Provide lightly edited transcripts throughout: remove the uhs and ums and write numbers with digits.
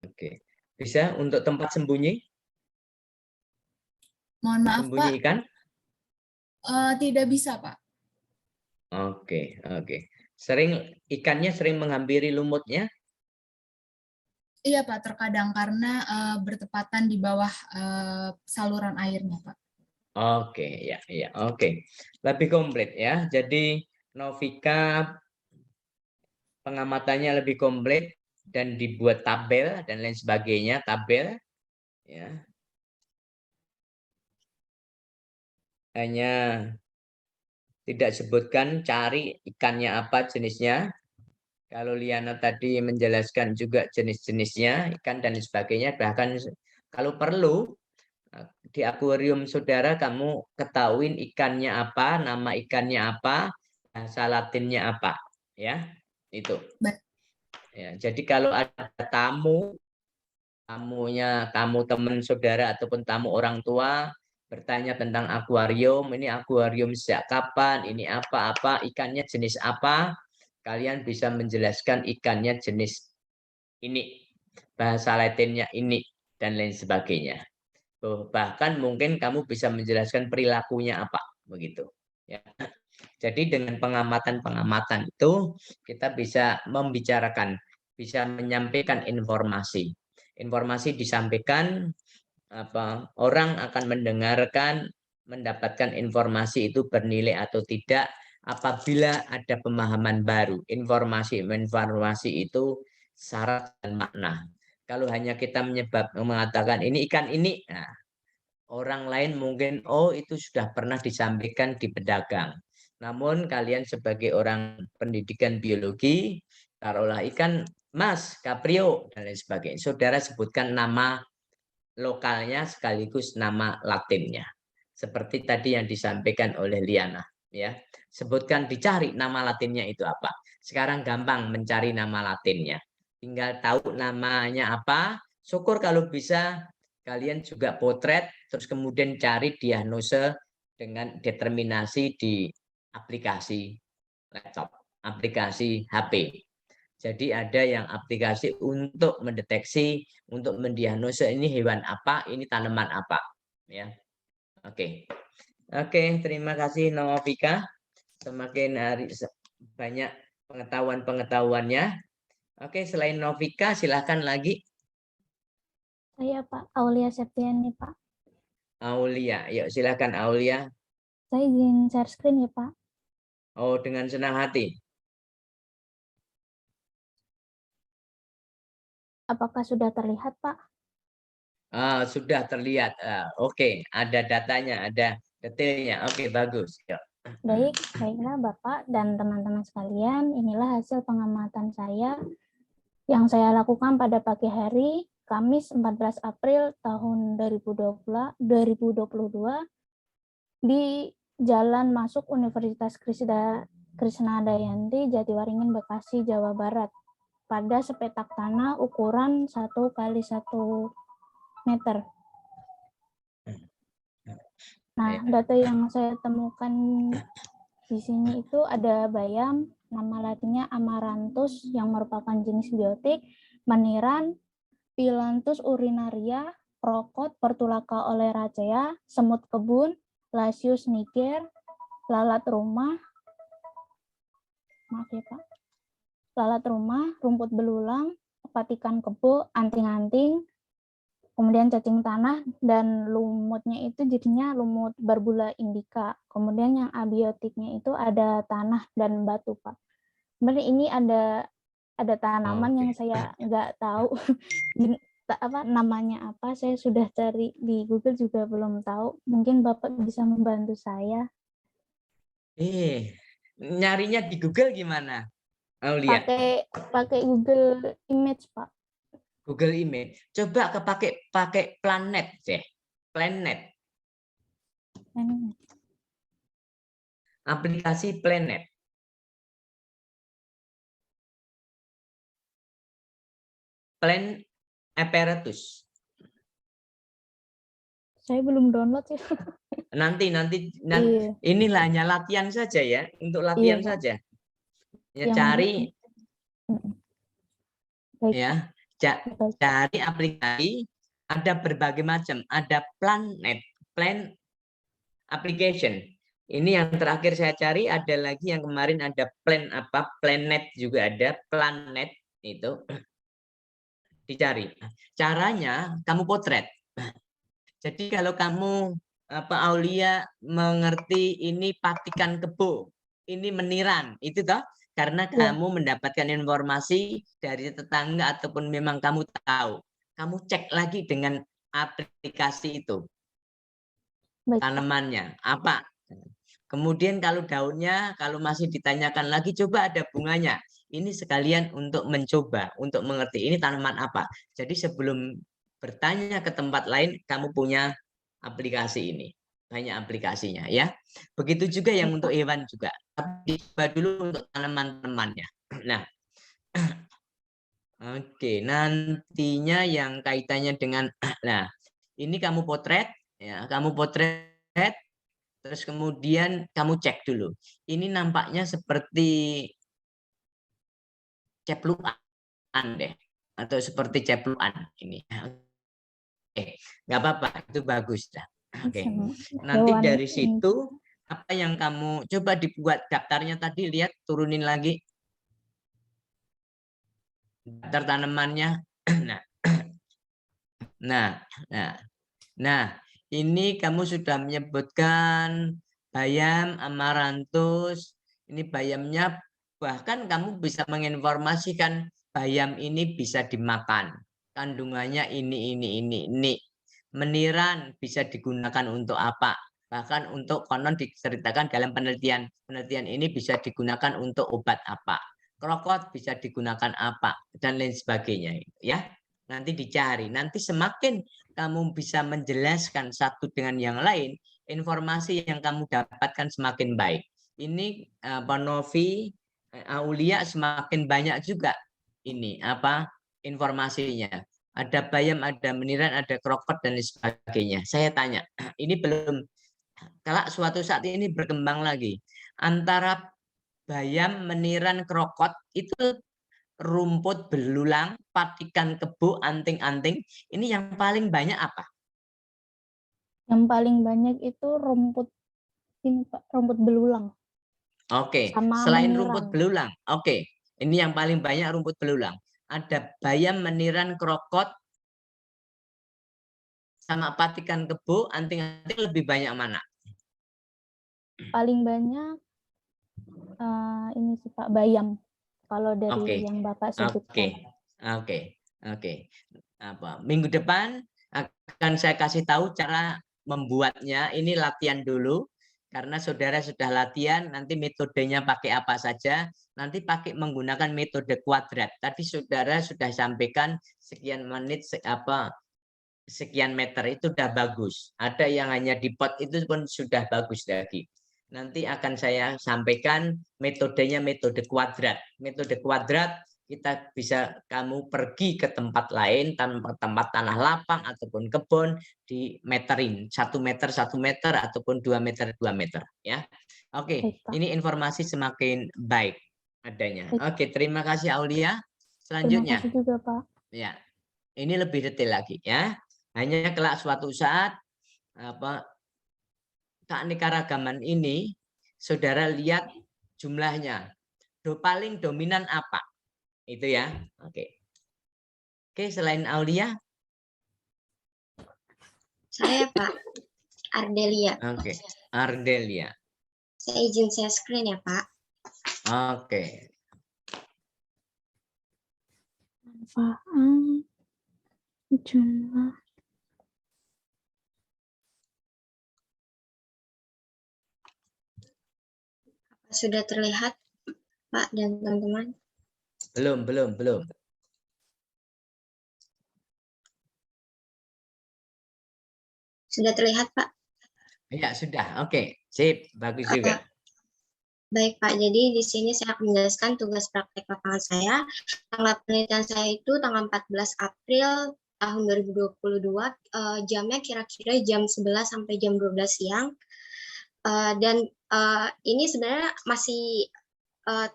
Oke. Bisa untuk tempat sembunyi? Mohon maaf, Sembunyi Pak. ikan? Tidak bisa, Pak. Oke, oke. Ikannya sering menghampiri lumutnya? Iya, Pak, terkadang karena bertepatan di bawah saluran airnya, Pak. Oke, ya, ya, oke. Lebih komplit ya. Jadi Novika pengamatannya lebih komplit dan dibuat tabel dan lain sebagainya, tabel ya. Hanya tidak sebutkan cari ikannya apa jenisnya. Kalau Liana tadi menjelaskan juga jenis-jenisnya, ikan dan sebagainya, bahkan kalau perlu di akuarium saudara kamu ketahuin ikannya apa, nama ikannya apa, bahasa Latinnya apa, ya. Itu. Baik. Ya, jadi kalau ada tamu teman saudara ataupun tamu orang tua bertanya tentang akuarium, ini akuarium sejak kapan, ini apa-apa, ikannya jenis apa, kalian bisa menjelaskan ikannya jenis ini, bahasa Latinnya ini, dan lain sebagainya. Bahkan mungkin kamu bisa menjelaskan perilakunya apa, begitu. Ya. Jadi dengan pengamatan-pengamatan itu kita bisa membicarakan, bisa menyampaikan informasi. Informasi disampaikan, orang akan mendengarkan, mendapatkan informasi itu bernilai atau tidak apabila ada pemahaman baru. Informasi itu syarat dan makna. Kalau hanya kita mengatakan ini ikan ini, nah, orang lain mungkin, oh itu sudah pernah disampaikan di pedagang. Namun kalian sebagai orang pendidikan biologi, taruhlah ikan mas, kaprio, dan lain sebagainya. Saudara sebutkan nama lokalnya sekaligus nama latinnya. Seperti tadi yang disampaikan oleh Liana. Ya, sebutkan, dicari nama latinnya itu apa. Sekarang gampang mencari nama latinnya. Tinggal tahu namanya apa. Syukur kalau bisa kalian juga potret, terus kemudian cari diagnose dengan determinasi di aplikasi laptop, aplikasi HP. Jadi ada yang aplikasi untuk mendeteksi, untuk mendiagnosa ini hewan apa, ini tanaman apa. Ya, oke. Oke, terima kasih Novika. Semakin hari banyak pengetahuan-pengetahuannya. Oke, selain Novika, silahkan lagi Saya Pak Aulia Septiani, Pak. Aulia. Yuk, silahkan Aulia. Saya izin share screen ya, Pak. Oh, dengan senang hati. Apakah sudah terlihat, Pak? Sudah terlihat. Oke, ada datanya, ada detailnya. Oke, bagus. Yuk. Baiklah Bapak dan teman-teman sekalian, inilah hasil pengamatan saya yang saya lakukan pada pagi hari, Kamis 14 April tahun 2022 di Jalan Masuk Universitas Krisnadayanti, Jatiwaringin, Bekasi, Jawa Barat, pada sepetak tanah ukuran 1 kali 1 meter. Nah, data yang saya temukan di sini itu ada bayam, nama latinnya Amaranthus yang merupakan jenis biotik, Maniran, Phyllanthus urinaria, Prokot, Portulaca oleracea, semut kebun, Lasius niger, lalat rumah, maaf ya Pak, lalat rumah, rumput belulang, patikan kebo, anting-anting, kemudian cacing tanah, dan lumutnya itu jadinya lumut Barbula indica. Kemudian yang abiotiknya itu ada tanah dan batu, Pak. Sebenarnya ini ada tanaman yang saya nggak tahu namanya apa. Saya sudah cari di Google juga belum tahu. Mungkin Bapak bisa membantu saya. Nyarinya di Google gimana? Aulia. Pakai Google Image, Pak. Google Image. Coba pakai planet deh. Planet. Aplikasi Planet. Planet Apparatus. Saya belum download ya. Nanti inilah hanya latihan saja ya, untuk latihan saja. Ya, cari Baik, ya, Betul. Cari aplikasi, ada berbagai macam. Ada Planet, Plan Application. Ini yang terakhir saya cari, ada lagi yang kemarin ada Plan apa, Planet juga ada, Planet itu dicari. Caranya kamu potret. Jadi kalau kamu Aulia mengerti ini patikan kebo, ini meniran, itu toh karena Ya. kamu mendapatkan informasi dari tetangga ataupun memang kamu tahu. Kamu cek lagi dengan aplikasi itu. Baik, Pak. Tanamannya apa. Kemudian kalau daunnya, kalau masih ditanyakan lagi, coba ada bunganya. Ini sekalian untuk mencoba, untuk mengerti ini tanaman apa. Jadi sebelum bertanya ke tempat lain, kamu punya aplikasi ini. Banyak aplikasinya ya. Begitu juga yang untuk hewan juga. Tapi coba dulu untuk tanaman-tanamannya. Nah, oke, nantinya yang kaitannya dengan, nah, ini kamu potret, ya, kamu potret. Terus kemudian kamu cek dulu. Ini nampaknya seperti cepluan deh. Atau seperti cepluan ini. Oke, nggak apa-apa. Itu bagus dah. Oke. Nanti Hewan dari ini. situ, apa yang kamu coba dibuat daftarnya tadi, lihat, turunin lagi. Daftar tanamannya. Nah, nah, nah. Nah, ini kamu sudah menyebutkan bayam, amaranthus. Ini bayamnya, bahkan kamu bisa menginformasikan bayam ini bisa dimakan. Kandungannya ini. Meniran bisa digunakan untuk apa? Bahkan untuk konon diceritakan dalam penelitian. Penelitian ini bisa digunakan untuk obat apa? Krokot bisa digunakan apa? Dan lain sebagainya. Ya, nanti dicari. Nanti semakin kamu bisa menjelaskan satu dengan yang lain, informasi yang kamu dapatkan semakin baik. Ini Novi, Aulia semakin banyak juga ini informasinya. Ada bayam, ada meniran, ada krokot dan sebagainya. Saya tanya, ini belum, kalau suatu saat ini berkembang lagi antara bayam, meniran, krokot itu rumput belulang, patikan kebo, anting-anting, ini yang paling banyak apa? Yang paling banyak itu rumput ini, Pak, rumput belulang. Oke, Sama selain meniran. rumput belulang. Oke, ini yang paling banyak rumput belulang. Ada bayam, meniran, krokot, sama patikan kebo, anting-anting, lebih banyak mana? Paling banyak ini sih Pak, bayam. Kalau dari Oke, yang Bapak oke, sebutkan. oke. Minggu depan akan saya kasih tahu cara membuatnya. Ini latihan dulu. Karena saudara sudah latihan, nanti metodenya pakai apa saja. Nanti pakai menggunakan metode kuadrat. Tadi saudara sudah sampaikan sekian menit, sekian meter, itu sudah bagus. Ada yang hanya di pot, itu pun sudah bagus lagi. Nanti akan saya sampaikan metodenya, metode kuadrat. Metode kuadrat kita bisa, kamu pergi ke tempat lain, tempat tanah lapang ataupun kebun, di meterin 1 meter 1 meter ataupun 2 meter 2 meter ya. Oke, Baik, Pak. ini informasi semakin baik adanya. Baik. Oke, terima kasih Aulia. Terima Selanjutnya kasih juga Pak. ya, ini lebih detail lagi ya. Hanya kelak suatu saat keanekaragaman ini saudara lihat jumlahnya. Paling dominan apa? Itu ya. Oke. Oke, selain Aulia? Saya Pak, Ardelia. Oke, Ardelia. Saya izin share screen ya Pak. Oke. Manfaat jumlah. Sudah terlihat Pak dan teman-teman? Belum. Sudah terlihat Pak? Ya, sudah. Oke, sip. Bagus juga. Baik Pak, jadi di sini saya akan menjelaskan tugas praktek lapangan saya. Tanggal penelitian saya itu tanggal 14 April tahun 2022, jamnya kira-kira jam 11 sampai jam 12 siang. Dan ini sebenarnya masih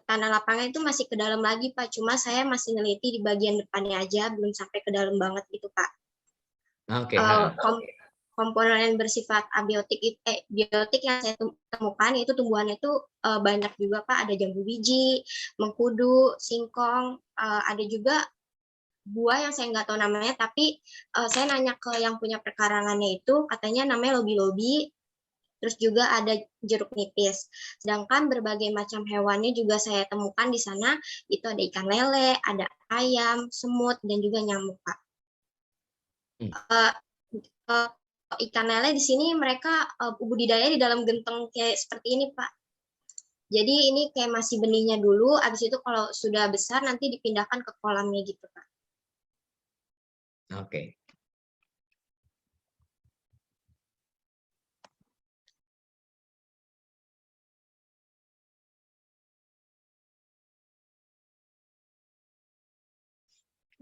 tanah lapangan itu masih ke dalam lagi, Pak. Cuma saya masih neliti di bagian depannya aja, belum sampai ke dalam banget gitu, Pak. Oke. Komponen bersifat biotik yang saya temukan itu tumbuhannya itu banyak juga, Pak. Ada jambu biji, mengkudu, singkong, ada juga buah yang saya nggak tahu namanya, tapi saya nanya ke yang punya perkarangannya itu, katanya namanya lobi-lobi. Terus juga ada jeruk nipis. Sedangkan berbagai macam hewannya juga saya temukan di sana. Itu ada ikan lele, ada ayam, semut, dan juga nyamuk, Pak. Ikan lele di sini mereka budidaya di dalam genteng kayak seperti ini, Pak. Jadi ini kayak masih benihnya dulu, habis itu kalau sudah besar nanti dipindahkan ke kolamnya gitu, Pak. Oke.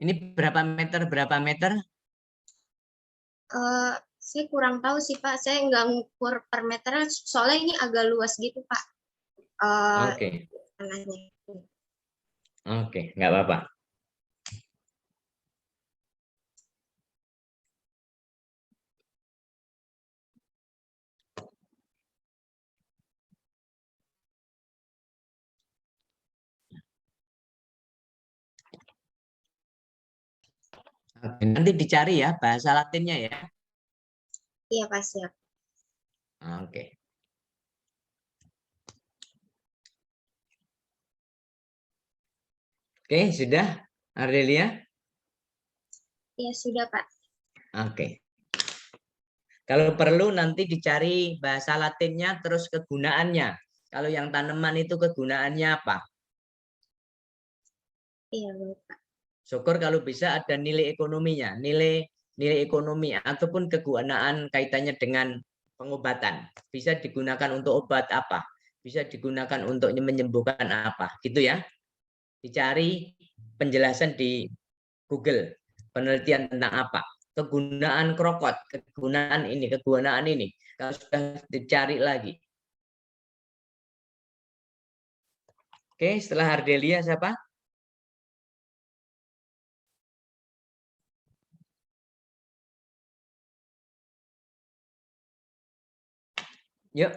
Ini berapa meter? Saya kurang tahu sih, Pak. Saya nggak ngukur per meter, soalnya ini agak luas gitu, Pak. Oke. Tanahnya. Oke, nggak apa-apa. Oke, nanti dicari ya bahasa Latinnya ya. Iya, Pak, siap. Oke. Oke, sudah, Ardelia? Iya, sudah, Pak. Oke. Kalau perlu nanti dicari bahasa Latinnya terus kegunaannya. Kalau yang tanaman itu kegunaannya apa? Iya, Pak. Syukur kalau bisa ada nilai ekonominya, nilai ekonomi ataupun kegunaan kaitannya dengan pengobatan. Bisa digunakan untuk obat apa? Bisa digunakan untuk menyembuhkan apa? Gitu ya. Dicari penjelasan di Google, penelitian tentang apa? Kegunaan krokot, kegunaan ini. Kalau sudah dicari lagi. Oke, setelah Ardelia siapa? Yuk.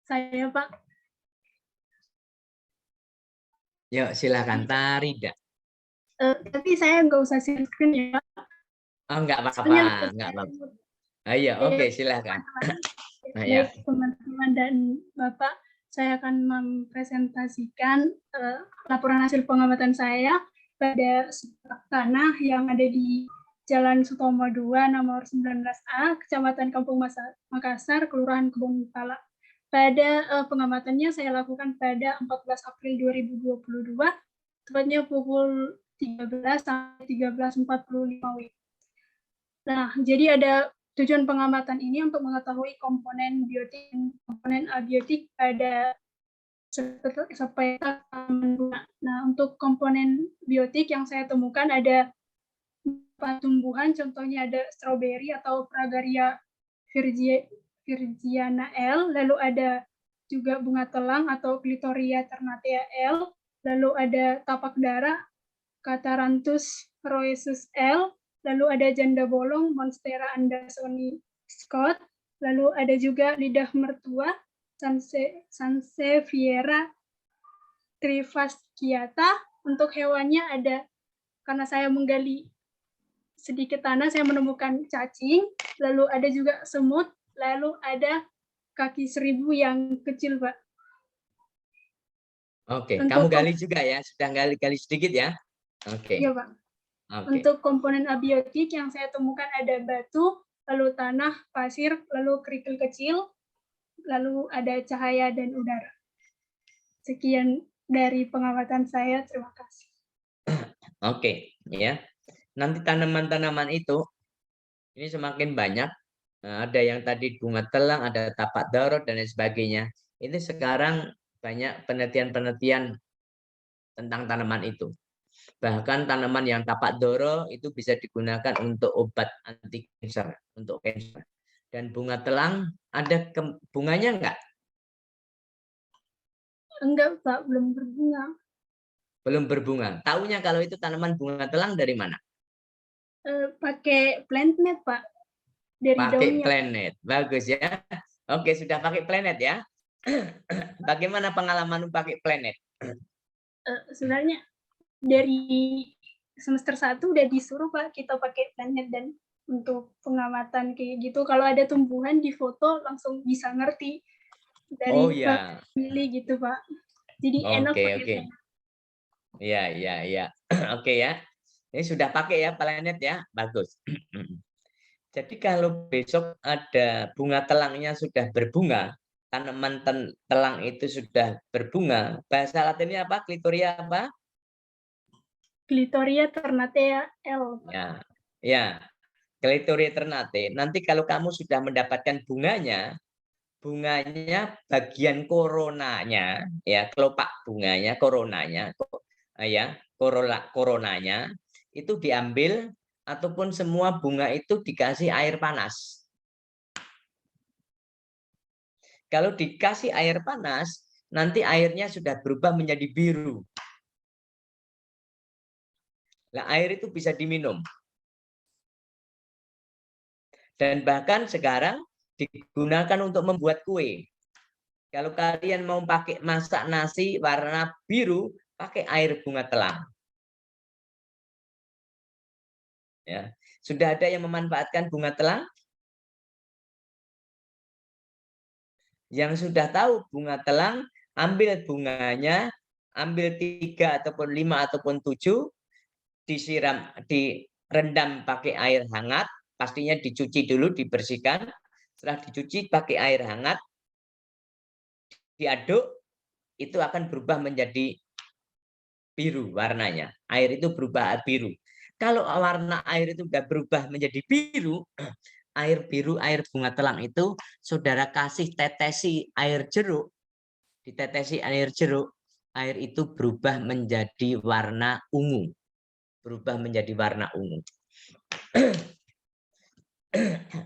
Saya, Pak. Yuk, silakan Tarida. Tapi saya nggak usah share screen ya, Pak. Oh, nggak apa-apa, Soalnya nggak apa-apa. Ayo, oke, silakan. Baik, teman-teman dan Bapak, saya akan mempresentasikan laporan hasil pengamatan saya pada sepak tanah yang ada di Jalan Sutomo 2, nomor 19A, Kecamatan Kampung Makassar, Kelurahan Kebun Pala. Pada pengamatannya saya lakukan pada 14 April 2022, tepatnya pukul 13 sampai 13.45 WIB. Nah, jadi ada tujuan pengamatan ini untuk mengetahui komponen biotik dan komponen abiotik pada sepeta tanaman. Nah, untuk komponen biotik yang saya temukan ada tumbuhan, contohnya ada stroberi atau Fragaria virgiana L, lalu ada juga bunga telang atau Clitoria ternatea L, lalu ada tapak darah Catharanthus roesus L, lalu ada janda bolong Monstera andersoni Scott, lalu ada juga lidah mertua Sansevieria trifasciata. Untuk hewannya ada, karena saya menggali sedikit tanah, saya menemukan cacing, lalu ada juga semut, lalu ada kaki seribu yang kecil, Pak. Oke, kamu gali juga ya, sudah gali sedikit ya. Oke. Iya, Pak. Untuk komponen abiotik yang saya temukan ada batu, lalu tanah, pasir, lalu kerikil kecil, lalu ada cahaya dan udara. Sekian dari pengamatan saya, terima kasih. Oke, ya. Nanti tanaman-tanaman itu ini semakin banyak. Ada yang tadi bunga telang, ada tapak darot dan lain sebagainya. Ini sekarang banyak penelitian-penelitian tentang tanaman itu. Bahkan tanaman yang tapak doro itu bisa digunakan untuk obat anti kanker, untuk kanker. Dan bunga telang ada bunganya enggak? Enggak, Pak, belum berbunga. Belum berbunga. Taunya kalau itu tanaman bunga telang dari mana? Pakai PlantNet, Pak. Dari Pakai daunnya. PlantNet. Bagus ya. Oke, sudah pakai PlantNet ya. Bagaimana pengalaman pakai PlantNet? Sebenarnya dari semester 1 udah disuruh, Pak, kita pakai PlantNet, dan untuk pengamatan kayak gitu, kalau ada tumbuhan di foto langsung bisa ngerti dari Oh ya. pilih gitu, Pak. Jadi enak Oke, pakai oke. PlantNet. Ya, ya, ya. Oke ya. Ini sudah pakai ya PlantNet ya. Bagus. Jadi kalau besok ada bunga telangnya sudah berbunga, tanaman telang itu sudah berbunga, bahasa latinnya apa? Clitoria apa? Clitoria ternatea L. Ya, ya. Clitoria ternate. Nanti kalau kamu sudah mendapatkan bunganya, bagian koronanya, ya kelopak bunganya, koronanya, ya koronanya itu diambil ataupun semua bunga itu dikasih air panas. Kalau dikasih air panas, nanti airnya sudah berubah menjadi biru. Nah, air itu bisa diminum. Dan bahkan sekarang digunakan untuk membuat kue. Kalau kalian mau pakai masak nasi warna biru, pakai air bunga telang. Ya. Sudah ada yang memanfaatkan bunga telang? Yang sudah tahu bunga telang, ambil bunganya, ambil 3 ataupun 5 ataupun 7, disiram, direndam pakai air hangat, pastinya dicuci dulu, dibersihkan. Setelah dicuci pakai air hangat, diaduk, itu akan berubah menjadi biru warnanya. Air itu berubah biru. Kalau warna air itu sudah berubah menjadi biru, air biru, air bunga telang itu, saudara kasih tetesi air jeruk, ditetesi air jeruk, air itu berubah menjadi warna ungu. Berubah menjadi warna ungu.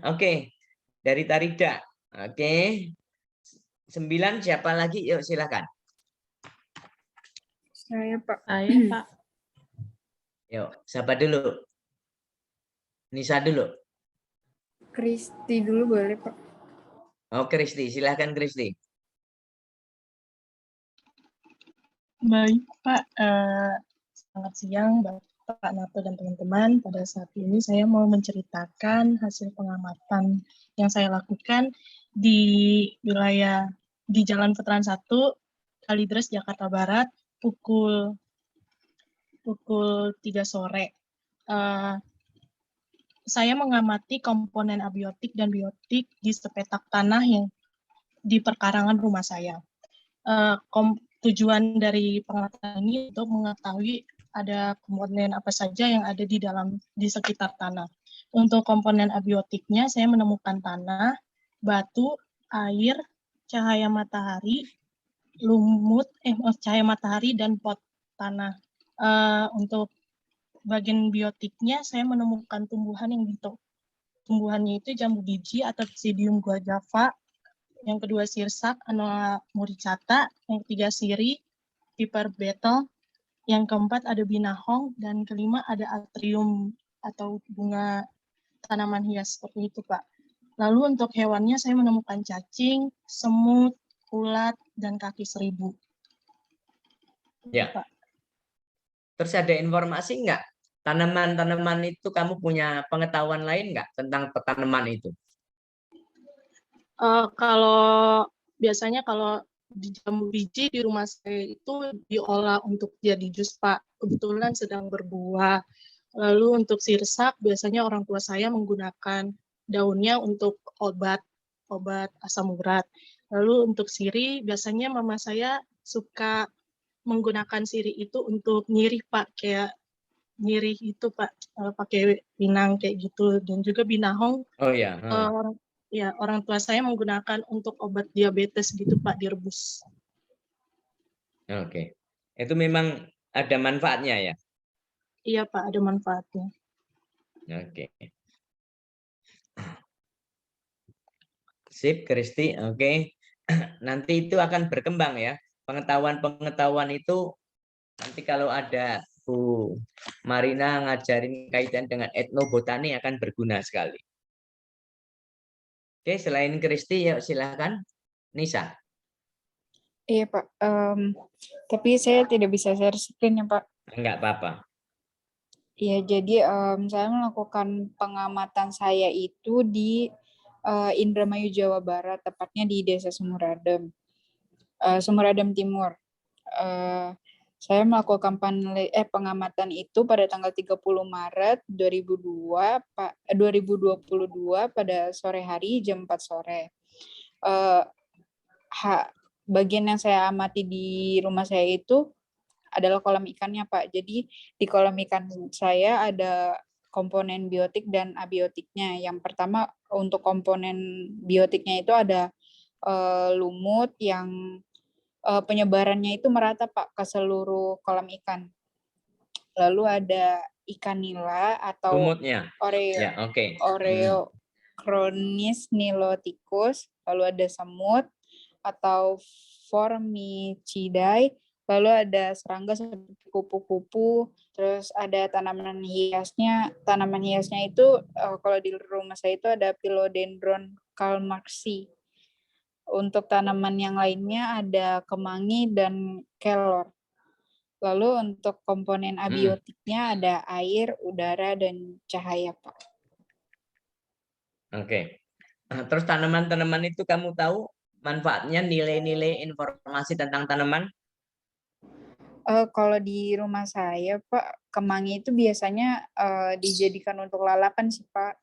Oke, dari Tarida. Oke. 9 siapa lagi? Yuk silakan. Saya, Pak. Saya, Pak. Yuk, siapa dulu? Nisa dulu. Kristi dulu boleh, Pak. Oh, Kristi, silakan Kristi. Baik, Pak. Selamat siang, Bapak Nato dan teman-teman. Pada saat ini saya mau menceritakan hasil pengamatan yang saya lakukan di wilayah di Jalan Veteran 1, Kalideres, Jakarta Barat, pukul 3 sore. Saya mengamati komponen abiotik dan biotik di sepetak tanah yang di perkarangan rumah saya. Tujuan dari pengamatan ini untuk mengetahui ada komponen apa saja yang ada di sekitar tanah. Untuk komponen abiotiknya, saya menemukan tanah, batu, air, cahaya matahari, cahaya matahari dan pot tanah. Untuk bagian biotiknya, saya menemukan tumbuhan yang tumbuhannya itu jambu biji atau Psidium guajava, yang kedua sirsak, Anoa muricata, yang ketiga siri, piper beetle, yang keempat ada binahong, dan kelima ada atrium atau bunga tanaman hias seperti itu, Pak. Lalu untuk hewannya saya menemukan cacing, semut, ulat, dan kaki seribu. Ya. Pak. Terus ada informasi enggak? Tanaman-tanaman itu kamu punya pengetahuan lain enggak tentang tanaman itu? Kalau biasanya kalau di jambu biji di rumah saya itu diolah untuk jadi jus, Pak. Kebetulan sedang berbuah. Lalu untuk sirsak biasanya orang tua saya menggunakan daunnya untuk obat asam urat. Lalu untuk siri biasanya mama saya suka menggunakan siri itu untuk nyirih, Pak, kayak nyirih itu, Pak, pakai pinang kayak gitu, dan juga binahong. Oh ya. Orang tua saya menggunakan untuk obat diabetes gitu, Pak, direbus. Oke. Itu memang ada manfaatnya ya? Iya, Pak, ada manfaatnya. Oke. Sip, Kristi. Oke. Nanti itu akan berkembang ya. Pengetahuan-pengetahuan itu nanti kalau ada Bu Marina ngajarin kaitan dengan etnobotani akan berguna sekali. Oke, selain Kristi, ya silakan Nisa. Iya Pak, tapi saya tidak bisa share screen ya Pak. Enggak apa-apa. Iya, jadi saya melakukan pengamatan saya itu di Indramayu, Jawa Barat, tepatnya di Desa Sumuradem, Sumuradem Timur. Saya melakukan pengamatan itu pada tanggal 30 Maret 2022 pada sore hari jam 4 sore. Bagian yang saya amati di rumah saya itu adalah kolam ikannya, Pak. Jadi di kolam ikan saya ada komponen biotik dan abiotiknya. Yang pertama untuk komponen biotiknya itu ada lumut yang penyebarannya itu merata, Pak, ke seluruh kolam ikan. Lalu ada ikan nila atau Lumutnya. Ya, oke. Oreochronis niloticus, lalu ada semut atau Formicidae, lalu ada serangga seperti kupu-kupu, terus ada tanaman hiasnya. Tanaman hiasnya itu kalau di rumah saya itu ada Philodendron kalmarsi. Untuk tanaman yang lainnya ada kemangi dan kelor. Lalu untuk komponen abiotiknya ada air, udara, dan cahaya, Pak. Oke. Terus tanaman-tanaman itu kamu tahu manfaatnya, nilai-nilai informasi tentang tanaman? Kalau di rumah saya, Pak, kemangi itu biasanya dijadikan untuk lalapan sih, Pak.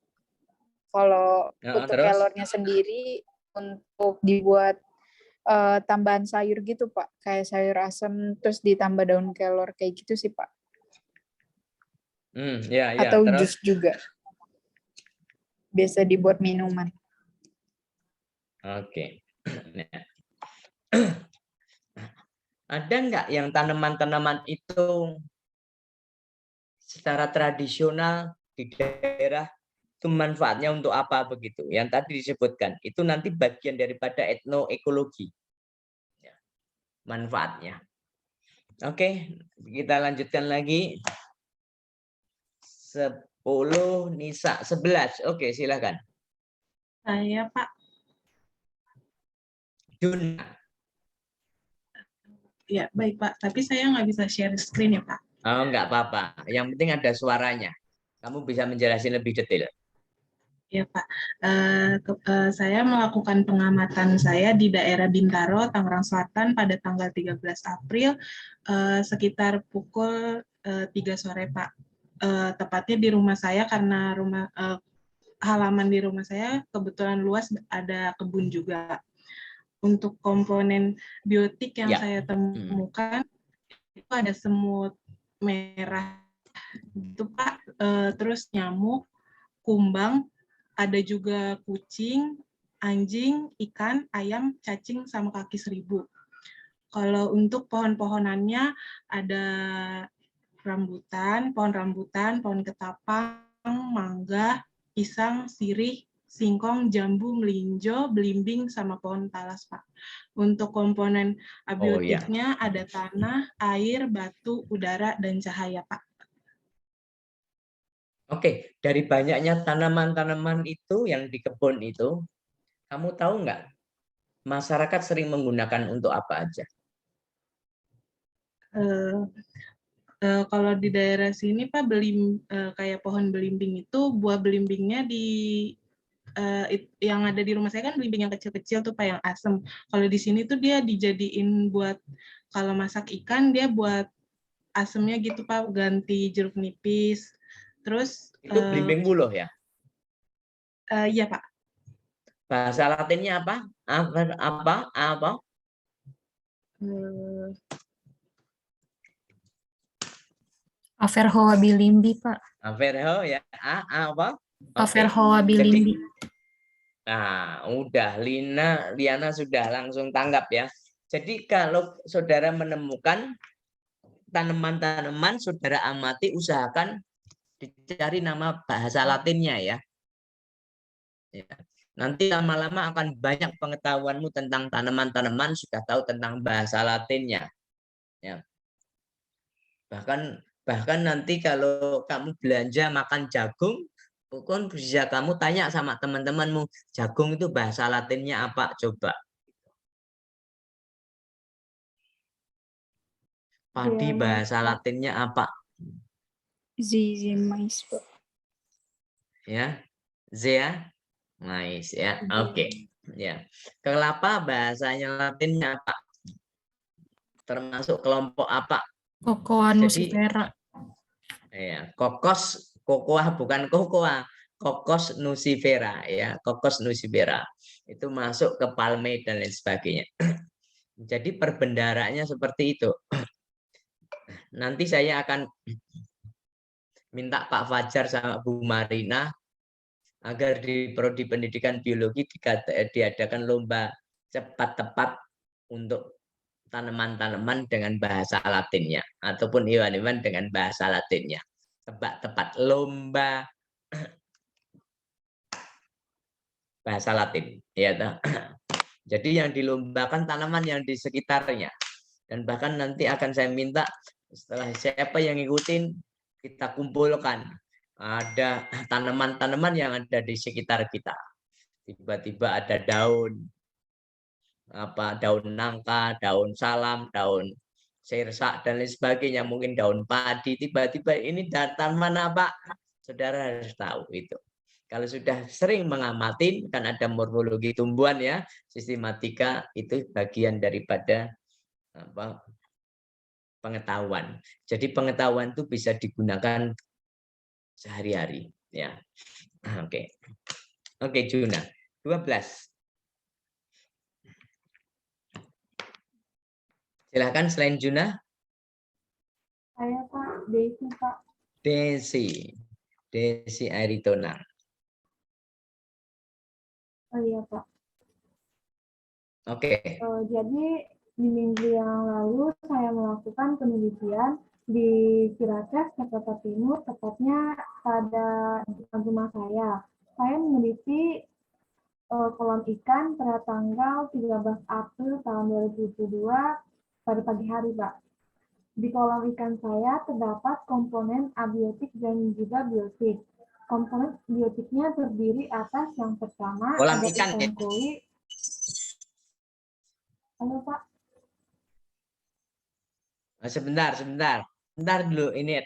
Kalau untuk Terus? kelornya sendiri untuk dibuat tambahan sayur gitu, Pak. Kayak sayur asem, terus ditambah daun kelor, kayak gitu sih, Pak. Ya, atau terus? jus juga. Biasa dibuat minuman. Oke. Ada nggak yang tanaman-tanaman itu secara tradisional di daerah itu manfaatnya untuk apa begitu? Yang tadi disebutkan itu nanti bagian daripada etnoekologi. Manfaatnya. Oke, kita lanjutkan lagi. 10 Nisa, 11. Oke, silakan. Saya Pak. Juna. Ya, baik Pak. Tapi saya nggak bisa share screen ya Pak. Oh, nggak apa-apa. Yang penting ada suaranya. Kamu bisa menjelaskan lebih detail. Ya Pak, saya melakukan pengamatan saya di daerah Bintaro, Tangerang Selatan pada tanggal 13 April sekitar pukul 3 sore Pak. Tepatnya di rumah saya karena halaman di rumah saya kebetulan luas, ada kebun juga. Untuk komponen biotik yang saya temukan itu ada semut merah itu Pak, terus nyamuk, kumbang, ada juga kucing, anjing, ikan, ayam, cacing, sama kaki seribu. Kalau untuk pohon-pohonannya ada pohon rambutan, pohon ketapang, mangga, pisang, sirih, singkong, jambu, melinjo, belimbing, sama pohon talas, Pak. Untuk komponen abiotiknya ada tanah, air, batu, udara, dan cahaya, Pak. Oke, dari banyaknya tanaman-tanaman itu yang di kebun itu, kamu tahu nggak masyarakat sering menggunakan untuk apa aja? Kalau di daerah sini Pak, kayak pohon belimbing itu buah belimbingnya yang ada di rumah saya kan belimbing yang kecil-kecil tuh Pak, yang asem. Kalau di sini tuh dia dijadiin buat kalau masak ikan dia buat asemnya gitu Pak, ganti jeruk nipis. Terus itu belimbing buluh ya? Iya Pak. Bahasa Latinnya apa? Apa? Averhoa bilimbi, Pak. Averho ya. Apa? Averhoa bilimbi. Nah, udah Liana sudah langsung tanggap ya. Jadi kalau saudara menemukan tanaman-tanaman, saudara amati, usahakan dicari nama bahasa Latinnya ya. Nanti lama-lama akan banyak pengetahuanmu tentang tanaman-tanaman, sudah tahu tentang bahasa Latinnya. Ya. Bahkan nanti kalau kamu belanja makan jagung, pun bisa kamu tanya sama teman-temanmu, jagung itu bahasa Latinnya apa? Coba. Padi bahasa Latinnya apa? Zizimais, Pak. Ya, zea, mais ya. Oke. Ya. Kelapa bahasanya Latinnya apa? Termasuk kelompok apa? Cocoa Jadi nucifera. ya, kokoa bukan kokoa, kokos nucifera ya, kokos nucifera. Itu masuk ke palme dan lain sebagainya. Jadi perbendaharanya seperti itu. Nanti saya akan minta Pak Fajar sama Bu Marina agar di prodi pendidikan biologi diadakan lomba cepat tepat untuk tanaman-tanaman dengan bahasa Latinnya ataupun hewan-hewan dengan bahasa Latinnya. Tebak tepat lomba bahasa Latin ya toh. Jadi yang dilombakan tanaman yang di sekitarnya. Dan bahkan nanti akan saya minta setelah siapa yang ngikutin kita kumpulkan ada tanaman-tanaman yang ada di sekitar kita. Tiba-tiba ada daun daun nangka, daun salam, daun sirsak dan lain sebagainya, mungkin daun padi, tiba-tiba ini tanaman apa? Saudara harus tahu itu. Kalau sudah sering mengamati, kan ada morfologi tumbuhan ya, sistematika itu bagian daripada pengetahuan. Jadi pengetahuan itu bisa digunakan sehari-hari ya. Oke. Oke, Juna. 12. Silakan selain Juna. Saya Pak, Desi Pak. Desi Aritona. Oh iya Pak. Oke. Jadi di minggu yang lalu saya melakukan penelitian di Ciracas, Jakarta Timur, tepatnya pada rumah saya. Saya meneliti kolam ikan pada tanggal 13 April tahun 2022 pada pagi hari, Pak. Di kolam ikan saya terdapat komponen abiotik dan juga biotik. Komponen biotiknya terdiri atas yang pertama kolam ada ikan ikan ya? koi. Halo Pak. Sebentar. Sebentar dulu, ini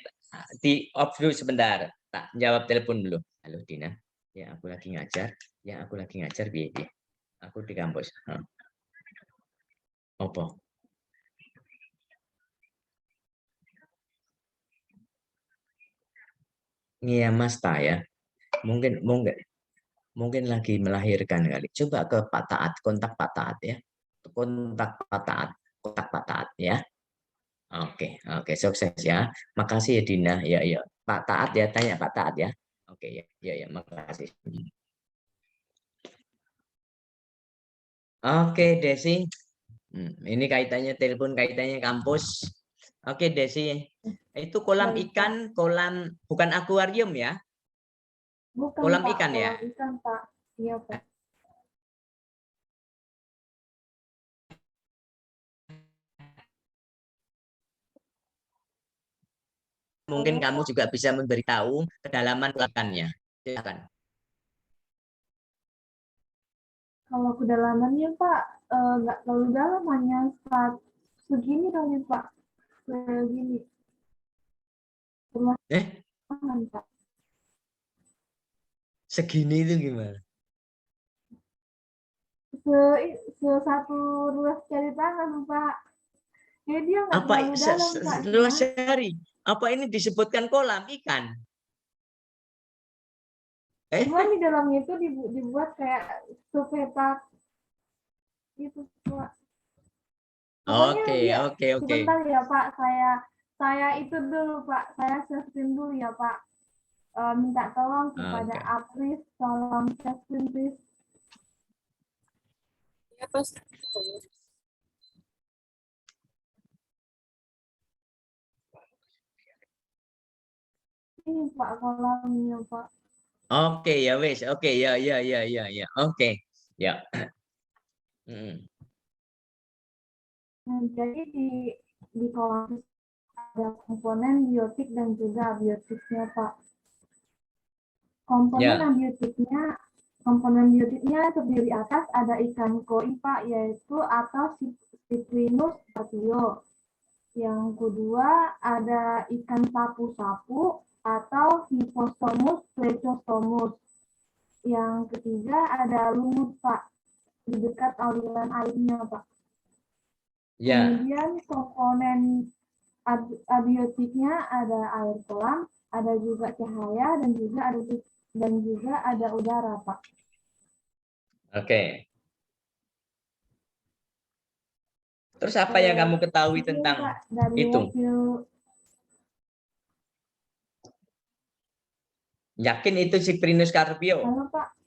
di off dulu sebentar. Tak jawab telepon dulu. Halo Dina. Ya aku lagi ngajar. Biar. Aku di kampus. Apa? Iya Mas Ta ya. Mungkin lagi melahirkan kali. Coba ke Pak Taat, kontak Pak Taat ya. Kontak Pak Taat ya. Oke, sukses ya. Makasih ya Dina. Ya. Pak Taat ya, tanya Pak Taat ya. Oke, ya, makasih. Oke, Desi. Ini kaitannya telepon, kaitannya kampus. Oke, Desi. Itu kolam ikan, kolam bukan akuarium ya? Bukan Kolam Pak, ikan ya? kolam ikan Pak. Iya Pak. Mungkin Halo, kamu Pak. juga bisa memberitahu kedalaman ikannya. Silakan. Kalau kedalamannya Pak, nggak terlalu dalam, hanya segini kali Pak. Segini. Perlahan, Pak. Segini itu gimana? Satu ruas jari tangan Pak. Jadi dia nggak Apa terlalu dalam Pak. luas jari? Apa ini disebutkan kolam ikan? Cuman di dalamnya itu dibuat kayak sepetak gitu Pak. Pokoknya Oke. sebentar ya Pak, saya itu dulu Pak, saya share-screen dulu ya Pak. Minta tolong kepada Apris, tolong share-screen please. Ya, Pas. Ini Pak kolamnya Pak. Oke ya wes, oke ya ya ya ya ya, oke ya. Mm. Nah, jadi di kolam ada komponen biotik dan juga abiotiknya, Pak. Komponen Ya, abiotiknya, terdiri atas ada ikan koi, Pak, yaitu atau Cyprinus carpio. Yang kedua ada ikan sapu-sapu atau Hippostomus plecostomus. Yang ketiga ada lumut, Pak, di dekat aliran airnya, Pak. ya. Kemudian komponen abiotiknya ada air kolam, ada juga cahaya dan juga ada udara, Pak. Oke. Terus apa yang kamu ketahui Itu, tentang Pak, dari itu? hasil Yakin itu Cyprinus carpio? halo, Pak,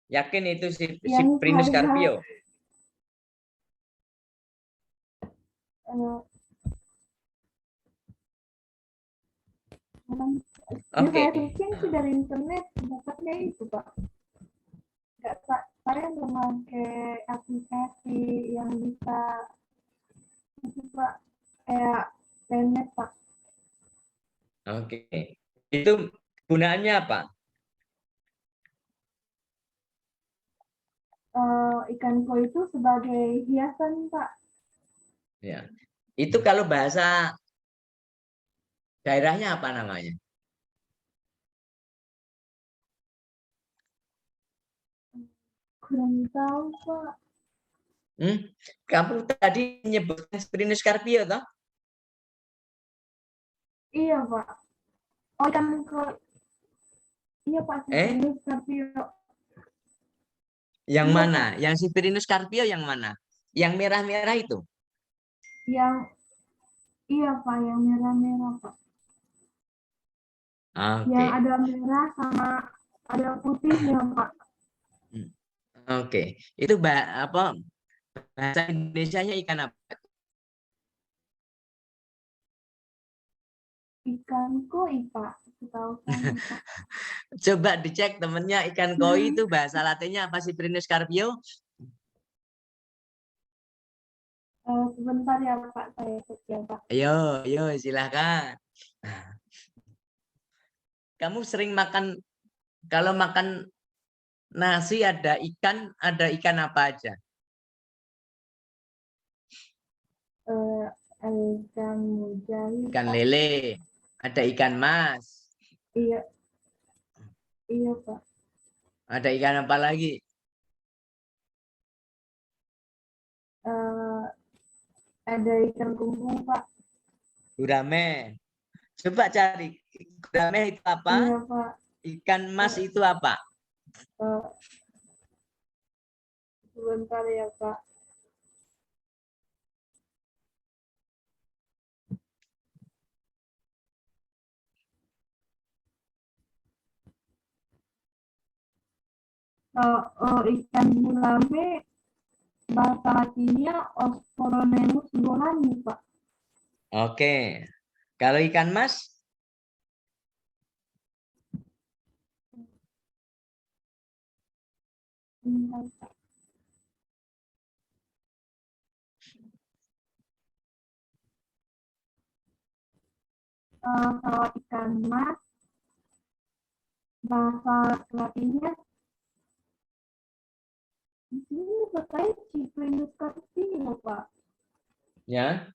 Yakin itu yang Cyprinus saya carpio? yang Oke. saya searching sih dari internet dapatnya itu, Pak. Saya memakai aplikasi yang bisa itu, Pak, kayak Tenet, Pak. Oke. Itu gunaannya apa? Ikan koi itu sebagai hiasan, Pak. Ya. Itu kalau bahasa daerahnya apa namanya? Kurang tahu, Pak. Kamu tadi menyebutkan Cyprinus carpio toh? Iya, Pak. Oh, ikan koi. Iya, Pak, Cyprinus carpio. Yang Iya, mana? Pak. Yang Cyprinus carpio yang mana? Yang merah-merah itu? Iya, Pak, yang merah-merah, Pak. Yang Oke. ada merah sama ada putihnya, Pak. Oke. Itu apa bahasa Indonesianya ikan apa? Ikan koi, Pak. Setahu saya, Pak. Coba dicek temennya ikan koi itu bahasa latinnya apa sih Cyprinus carpio? Sebentar ya, Pak, saya cek ya, Pak. Ayo silahkan. Kamu sering makan, kalau makan nasi ada ikan apa aja? Ikan mujair, Ikan Pak. lele, ada ikan mas, Iya, iya, Pak. ada ikan apa lagi? Ada ikan kumpung, Pak. Gurame. Coba cari gurame itu apa? Iya, Pak. Ikan mas itu apa? Sebentar ya, Pak. Ikan gurame bahasa latinnya Osporonemus gorani, Pak. Oke. Kalau ikan mas? Kalau ikan mas bahasa latinnya di sini saya Cyprinus carpio, Pak. Ya.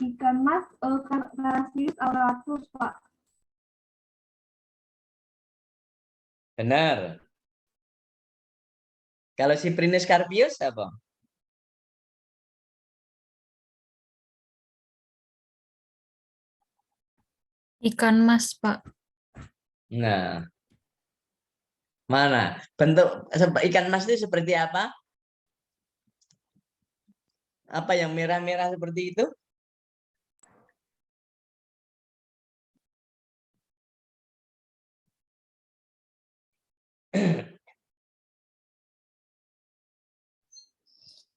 Ikan mas Carassius auratus, Pak. Benar. Kalau Cyprinus carpio apa? Ikan mas, Pak. Nah, mana bentuk ikan mas itu seperti apa? Apa yang merah-merah seperti itu?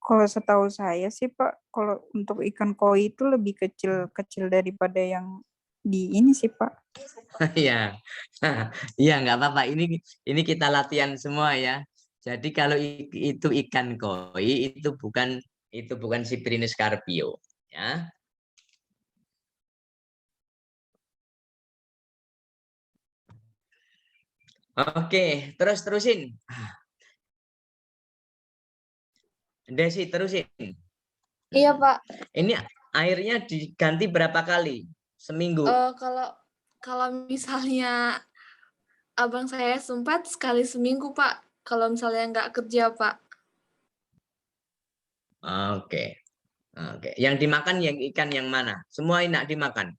Kalau setahu saya sih Pak, kalau untuk ikan koi itu lebih kecil daripada yang di ini sih Pak. Ya, iya nggak apa-apa. Ini kita latihan semua ya. Jadi kalau itu ikan koi itu bukan Cyprinus carpio ya. Oke, terusin. Desi terusin. Iya, Pak. Ini airnya diganti berapa kali? Seminggu. Kalau misalnya abang saya sempat sekali seminggu, Pak. Kalau misalnya nggak kerja, Pak. Oke. Yang dimakan yang ikan yang mana? Semua enak dimakan.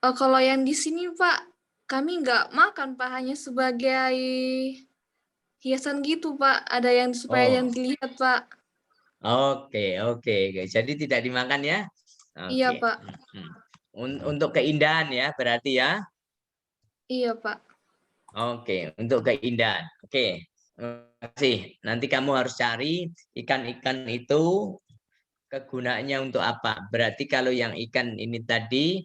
Kalau yang di sini, Pak, kami nggak makan, Pak. Hanya sebagai hiasan gitu, Pak. Ada yang supaya yang dilihat, Pak. Oke. Jadi tidak dimakan ya? Iya, Oke. Pak. Untuk keindahan ya, berarti ya? Iya, Pak. Oke, untuk keindahan. Oke. Terima kasih. Nanti kamu harus cari ikan-ikan itu kegunaannya untuk apa. Berarti kalau yang ikan ini tadi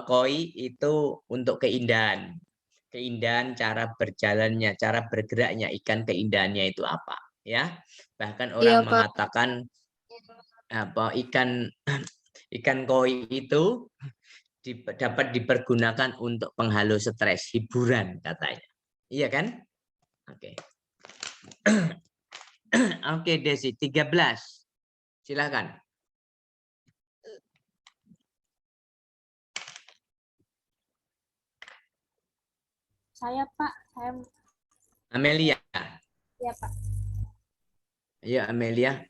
koi itu untuk keindahan. Keindahan cara berjalannya, cara bergeraknya ikan, keindahannya itu apa, ya. Bahkan orang Iya, Pak. mengatakan ikan koi itu dapat dipergunakan untuk penghalus stres, hiburan katanya. Iya kan? Oke. Oke, Desi, 13. Silakan. Saya, Pak. Amelia. Ya, Pak. Iya, Amelia.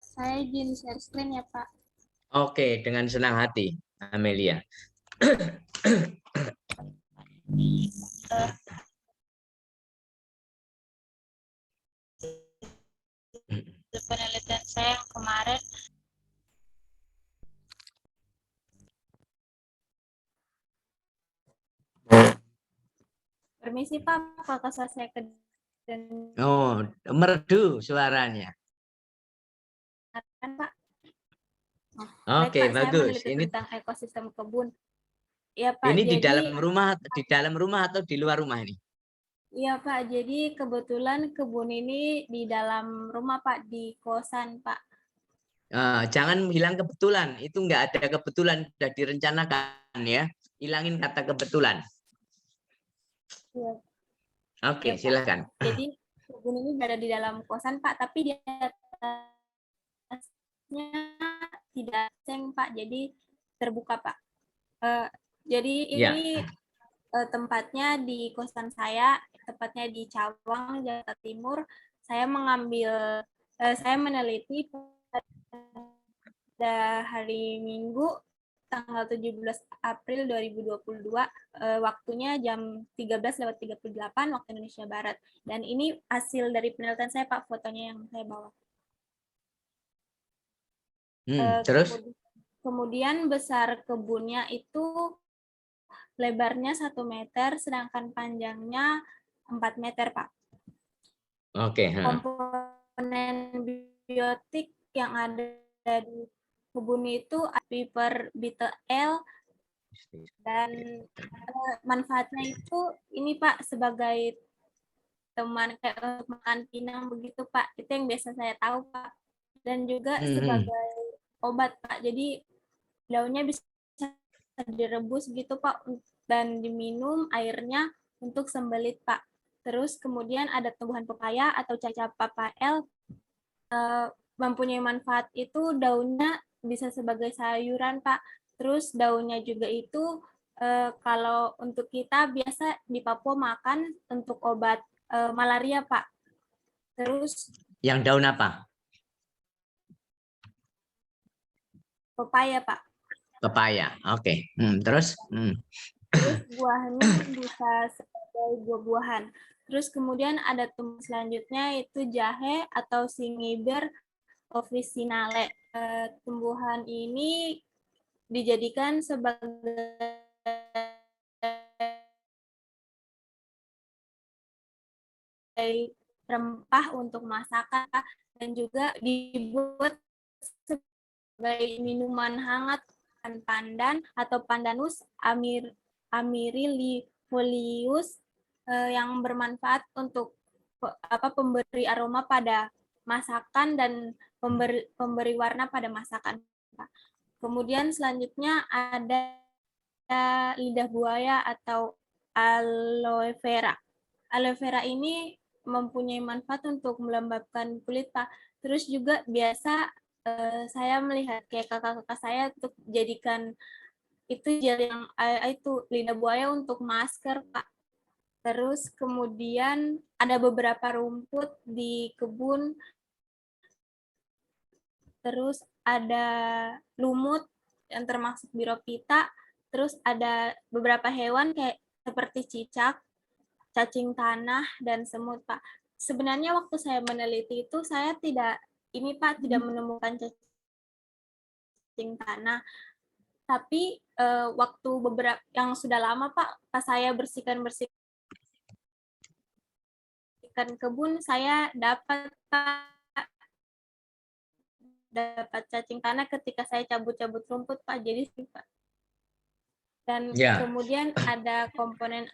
Saya izin share screen ya, Pak. Oke, dengan senang hati, Amelia. Penelitian saya yang kemarin Permisi Pak, apakah saya ke Oh, merdu suaranya. Pak? Oke, Baik, Pak, saya bagus. meneliti Ini tentang ekosistem kebun. Ya Pak, ini di jadi dalam rumah atau di luar rumah ini? iya Pak, jadi kebetulan kebun ini di dalam rumah Pak, di kosan Pak. Jangan hilang kebetulan. Itu nggak ada kebetulan, sudah direncanakan ya. Hilangin kata kebetulan. Iya. Oke, Ya, Pak. silakan. Jadi kebun ini berada di dalam kosan Pak, tapi di atasnya tidak seng Pak, jadi terbuka Pak. Jadi Ya. ini tempatnya di kosan saya, tepatnya di Cawang, Jakarta Timur. Saya meneliti pada hari Minggu tanggal 17 April 2022, waktunya jam 13:38 waktu Indonesia Barat. Dan ini hasil dari penelitian saya Pak, fotonya yang saya bawa. Terus? Kemudian besar kebunnya itu lebarnya 1 meter, sedangkan panjangnya 4 meter, Pak. Oke. Komponen biotik yang ada di kebun itu Piper beetle L, dan manfaatnya itu ini Pak, sebagai teman kayak untuk makan pinang begitu Pak. Itu yang biasa saya tahu Pak. Dan juga sebagai obat Pak. Jadi daunnya bisa direbus gitu Pak, dan diminum airnya untuk sembelit Pak. Terus kemudian ada tumbuhan pepaya atau caca papael, mempunyai manfaat itu daunnya bisa sebagai sayuran Pak. Terus daunnya juga itu kalau untuk kita biasa di Papua makan untuk obat malaria Pak. Terus yang daun apa? Pepaya Pak. Pepaya. Oke. Terus? Terus buahnya bisa sebagai buah-buahan. Terus kemudian ada tumbuhan selanjutnya yaitu jahe atau Singiber officinale. Tumbuhan ini dijadikan sebagai rempah untuk masakan dan juga dibuat sebagai minuman hangat pandan atau Pandanus amarylifolius yang bermanfaat untuk pemberi aroma pada masakan dan pemberi warna pada masakan. Kemudian selanjutnya ada lidah buaya atau aloe vera. Aloe vera ini mempunyai manfaat untuk melembabkan kulit, Pak. Terus juga biasa saya melihat kayak kakak-kakak saya untuk jadikan itu gel yang itu lidah buaya untuk masker, Pak. Terus kemudian ada beberapa rumput di kebun. Terus ada lumut yang termasuk Biropita. Terus ada beberapa hewan kayak seperti cicak, cacing tanah, dan semut, Pak. Sebenarnya waktu saya meneliti itu saya tidak menemukan cacing tanah. Tapi waktu beberapa yang sudah lama, Pak, pas saya bersihkan kebun, saya dapat cacing tanah ketika saya cabut-cabut rumput, Pak. Jadi, Pak. Dan kemudian ada komponen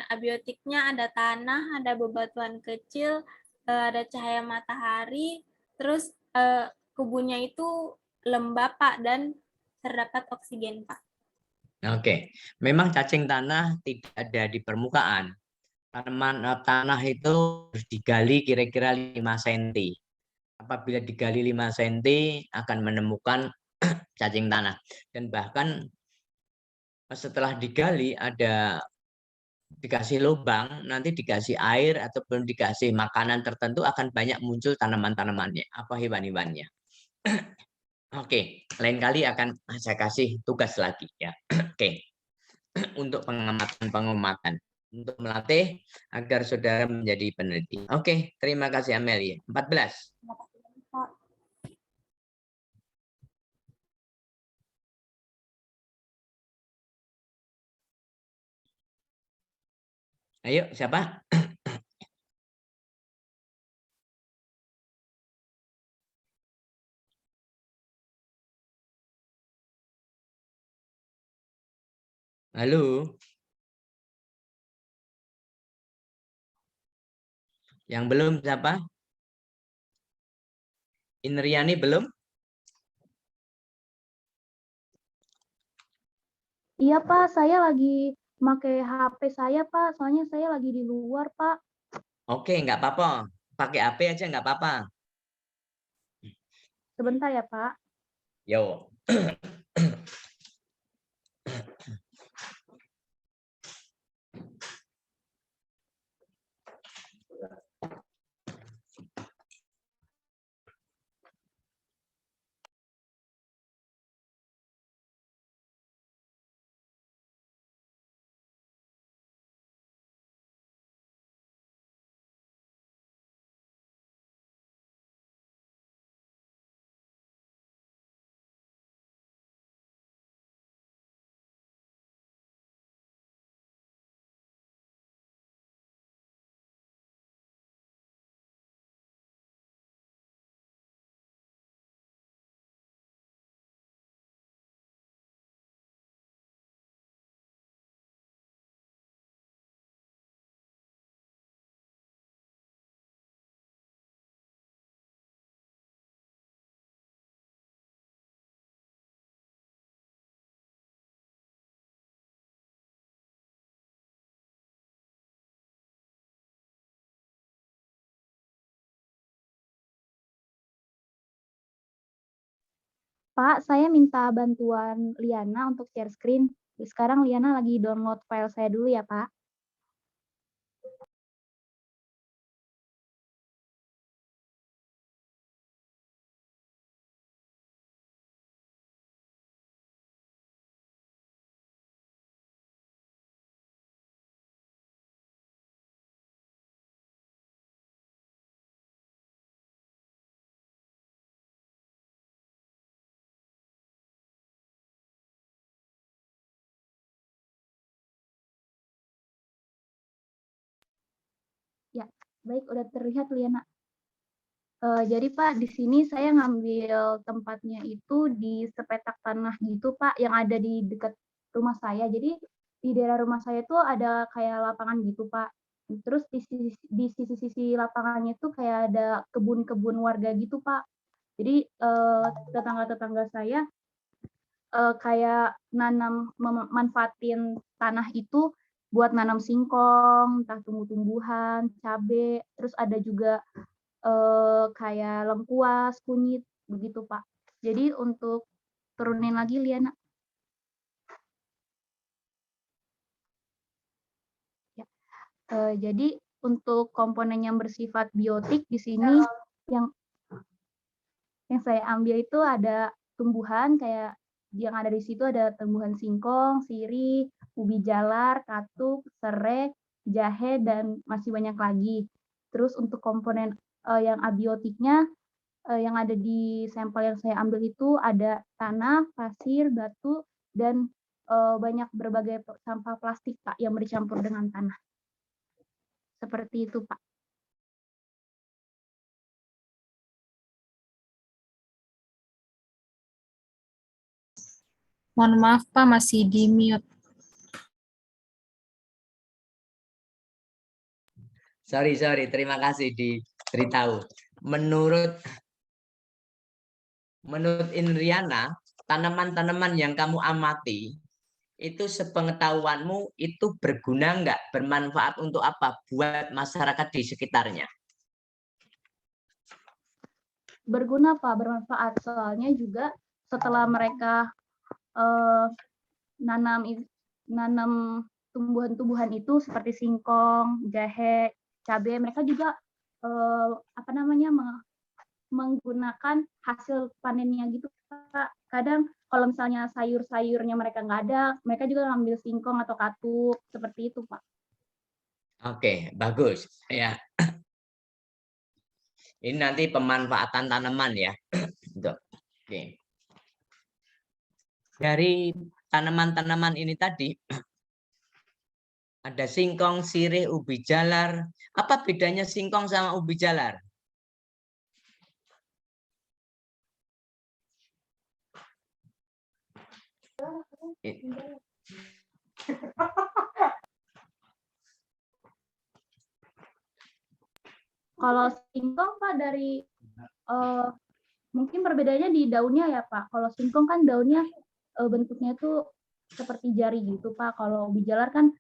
abiotiknya, ada tanah, ada bebatuan kecil, ada cahaya matahari, terus kebunnya itu lembab, Pak, dan terdapat oksigen, Pak. Oke, memang cacing tanah tidak ada di permukaan. Tanaman tanah itu harus digali kira-kira 5 cm. Apabila digali 5 cm akan menemukan cacing tanah. Dan bahkan setelah digali ada dikasih lubang, nanti dikasih air ataupun dikasih makanan tertentu akan banyak muncul tanaman-tanamannya, apa hewan-hewannya. Oke, lain kali akan saya kasih tugas lagi ya. Oke. Untuk pengamatan untuk melatih agar saudara menjadi peneliti. Oke, terima kasih Amelia. 14. Ayo, siapa? Halo. Yang belum siapa? Inriani belum? Iya Pak, saya lagi pakai HP saya Pak, soalnya saya lagi di luar Pak. Oke, nggak apa-apa. Pakai HP aja nggak apa-apa. Sebentar ya Pak. Yo. Pak, saya minta bantuan Liana untuk share screen. Sekarang Liana lagi download file saya dulu ya Pak. Baik, udah terlihat Liana. Jadi Pak, di sini saya ngambil tempatnya itu di sepetak tanah gitu Pak, yang ada di dekat rumah saya. Jadi di daerah rumah saya itu ada kayak lapangan gitu Pak. Terus di sisi-sisi lapangannya itu kayak ada kebun-kebun warga gitu Pak. Jadi tetangga-tetangga saya kayak manfaatin tanah itu buat nanam singkong, entah tumbuh-tumbuhan, cabai, terus ada juga kayak lengkuas, kunyit, begitu Pak. Jadi untuk turunin lagi Liana. Ya. Jadi untuk komponen yang bersifat biotik di sini yang saya ambil itu ada tumbuhan kayak yang ada di situ ada tumbuhan singkong, sirih, ubi jalar, katuk, serai, jahe, dan masih banyak lagi. Terus untuk komponen yang abiotiknya yang ada di sampel yang saya ambil itu ada tanah, pasir, batu, dan banyak berbagai sampah plastik Pak yang bercampur dengan tanah. Seperti itu Pak. Mohon maaf Pak, masih di mute. Sorry, terima kasih diberitahu. Menurut Indriana, tanaman-tanaman yang kamu amati, itu sepengetahuanmu itu berguna nggak? Bermanfaat untuk apa? Buat masyarakat di sekitarnya? Berguna Pak, bermanfaat. Soalnya juga setelah mereka nanam tumbuhan-tumbuhan itu seperti singkong, jahe, cabai, mereka juga menggunakan hasil panennya gitu Pak. Kadang kalau misalnya sayur-sayurnya mereka nggak ada, mereka juga ngambil singkong atau katuk, seperti itu Pak. Oke, bagus ya. Ini nanti pemanfaatan tanaman ya. Oke. Dari tanaman-tanaman ini tadi ada singkong, sirih, ubi jalar. Apa bedanya singkong sama ubi jalar? Kalau singkong Pak dari mungkin perbedaannya di daunnya ya Pak. Kalau singkong kan daunnya bentuknya tuh seperti jari gitu Pak. Kalau ubi jalar kan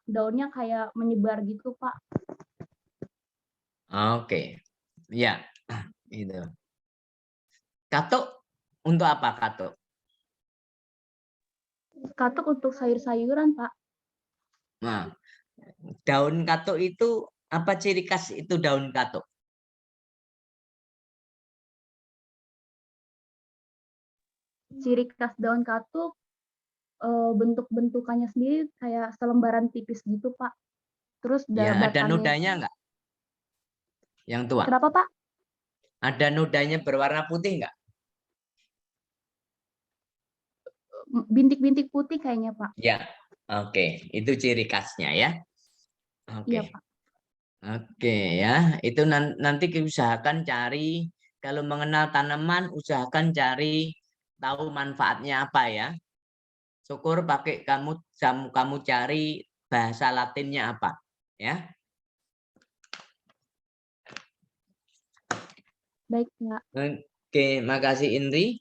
daunnya kayak menyebar gitu Pak. Oke, ya itu. Katuk untuk apa katuk? Katuk untuk sayur-sayuran Pak. Nah, daun katuk itu apa ciri khas itu daun katuk? Ciri khas daun katuk bentuk-bentukannya sendiri kayak selembaran tipis gitu Pak. Terus Ya, ada batangnya. nodanya enggak? Yang tua. Kenapa Pak? Ada nodanya berwarna putih enggak? Bintik-bintik putih kayaknya Pak. Ya, oke. Itu ciri khasnya ya. Oke. Iya Pak. Oke ya, itu nanti usahakan cari, kalau mengenal tanaman usahakan cari tahu manfaatnya apa ya. Syukur pakai kamu cari bahasa Latinnya apa ya. Baik Pak. Oke, makasih Indri.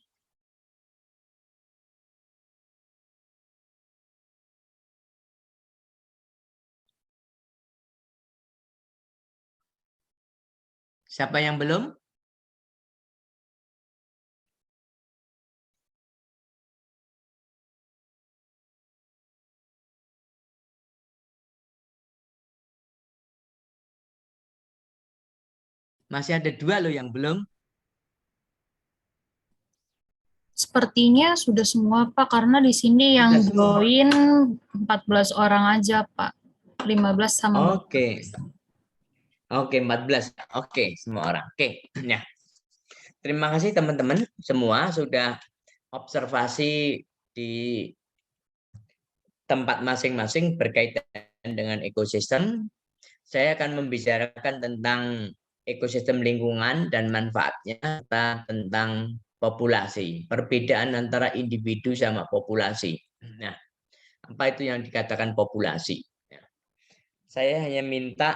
Siapa yang belum? Masih ada 2 loh yang belum. Sepertinya sudah semua Pak, karena di sini yang join 14 orang aja Pak. 15 sama. Oke. Oke, 14. Oke, semua orang. Oke. Nah. Terima kasih teman-teman semua sudah observasi di tempat masing-masing berkaitan dengan ekosistem. saya akan membicarakan tentang ekosistem lingkungan dan manfaatnya, serta tentang populasi, perbedaan antara individu sama populasi. Nah, apa itu yang dikatakan populasi? Saya hanya minta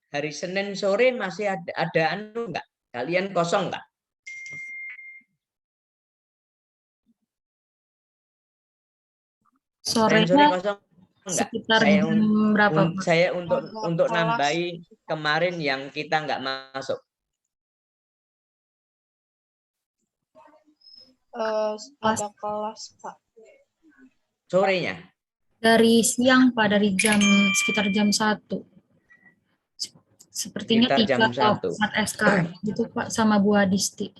hari Senin sore masih ada anu enggak? Kalian kosong enggak? Senin sore Sorenya kosong enggak? sekitar Saya jam berapa, Pak? saya untuk kelas. nambahi kemarin yang kita enggak masuk. Ada kelas, Pak. Sorenya. Dari siang, Pak, dari sekitar jam 1. Sepertinya Sekitar jam 3 atau 1. 4 SKS gitu, Pak, sama Bu Adisti.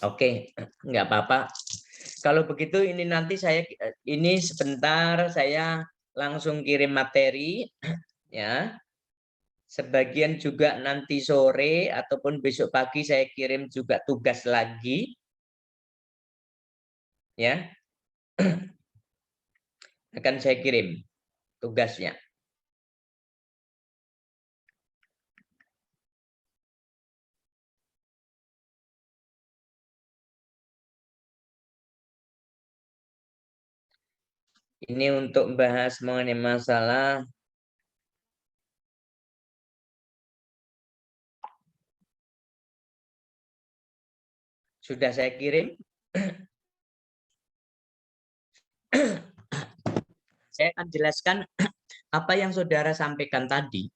Oke, enggak apa-apa. Kalau begitu ini nanti ini sebentar saya langsung kirim materi ya. Sebagian juga nanti sore ataupun besok pagi saya kirim juga tugas lagi. Ya. Akan saya kirim tugasnya. Ini untuk bahas mengenai masalah sudah saya kirim. Saya akan jelaskan apa yang saudara sampaikan tadi.